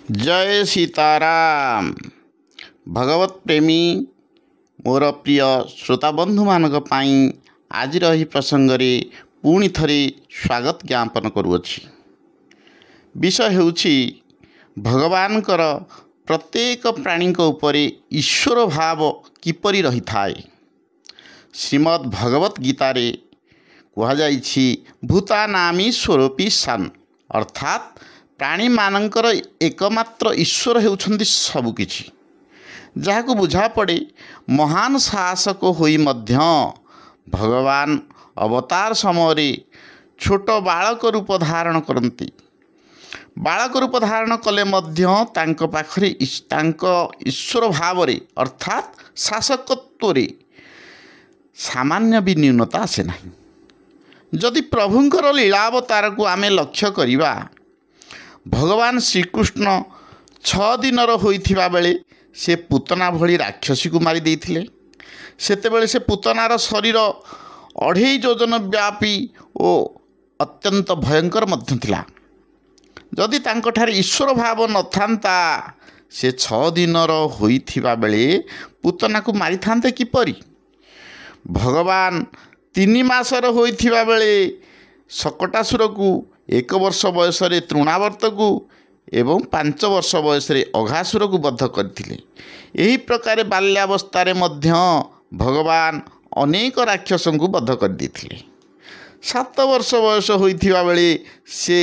जय सीताराम। भगवत प्रेमी मोर प्रिय श्रोता बंधु मानक पाई आज प्रसंग में पुणी थरे स्वागत ज्ञापन करुअछि। विषय हेउछि भगवान प्रत्येक प्राणी उपरे ईश्वर भाव किपरि रही थाए। श्रीमद् भगवत गीतार कहुछि भूतानामीश्वरोऽपि सन्, अर्थात प्राणी मानकर एकमात्र ईश्वर हेउछन्ति सबुकिछि। जहाकु बुझा पड़े महान शासक होई मध्य भगवान अवतार समय छोट बालक रूप धारण करती। बालक रूप धारण कले मध्य तांको पाखरे तांको ईश्वर भाव अर्थात शासकत्व सामान्य भी न्यूनता आसे नहीं। जदि प्रभुंकर लीलावतार को आमे लक्ष्य करिबा, भगवान श्रीकृष्ण 6 दिनर होइथिबा बेले से पूतना भली राक्षसी को मारी देइथिले। सेतेबेले से पूतनार शरीर 2.5 योजन व्यापी और अत्यंत भयंकर मध्य थिला। जदि तांकठारे ईश्वर भाव नथांता से 6 दिनर होइथिबा बेले पूतना को मारी थांते किपरि। भगवान 3 मासर होइथिबा बेले शकटासुर को 1 वर्ष बयस तृणावर्त को एवं 5 वर्ष बयस अघासुर को बद्ध करथिले। एही प्रकार बाल्यावस्था मध्य भगवान अनेक राक्षसों को बद्ध कर देथिले। 7 वर्ष बयस होइथिबा बेले से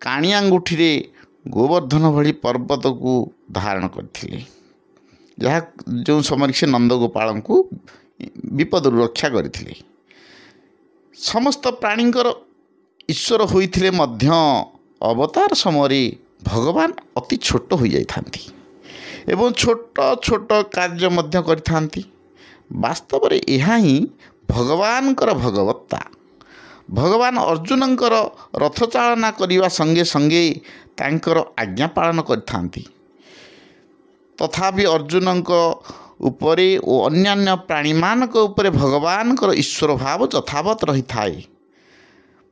काणी अंगुठी रे गोवर्धन भली पर्वत को धारण करथिले, जहा जो समय से नंदगोपाल को विपद रक्षा करथिले। समस्त प्राणींकर ईश्वर होइथिले मध्य अवतार समय भगवान अति छोट हो जाइथांती एवं छोट छोट कार्य मध्य करिथांती। वास्तव में यह ही भगवानकर भगवत्ता। भगवान अर्जुनंकर रथ चालना करने संगे संगे तांकर आज्ञा पालन करिथांती। तथापि अर्जुनंक उपरे और अन्यान्य प्राणी मानक उपरे भगवानकर ईश्वर भाव यथावत रही थाए।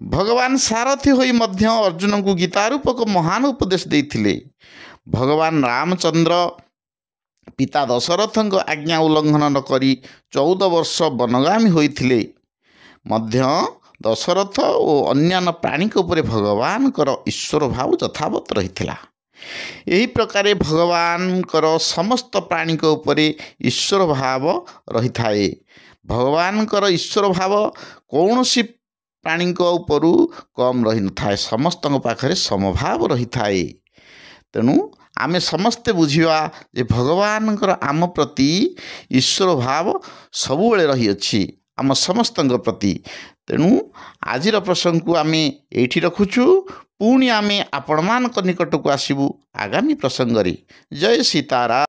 भगवान सारथी होई मध्य अर्जुन को गीता रूपक महान उपदेश देइथिले। भगवान रामचंद्र पिता दशरथंक आज्ञा उल्लंघन न करी 14 वर्ष वनगामी होइथिले मध्य दशरथ और अन्यान्य प्राणी उपरे भगवानकर ईश्वर भाव यथावत रहिथिला। यही प्रकार भगवानकर समस्त प्राणी उपरे ईश्वर भाव रही थाए। भगवानकर ईश्वर भाव कौनसी प्राणी उपरू कम रही न थाए, समस्त पाखरे समभाव रही थाए। तेणु आमे समस्ते बुझिबा जे भगवानकर आम प्रति ईश्वर भाव सबुबेले रही अछि आम समस्त प्रति। तेणु आजिर प्रसंग को आमे एठी रखुछु। पुणी आमे आपण मान निकट को आसीबु आगामी प्रसंग रे। जय सीताराम।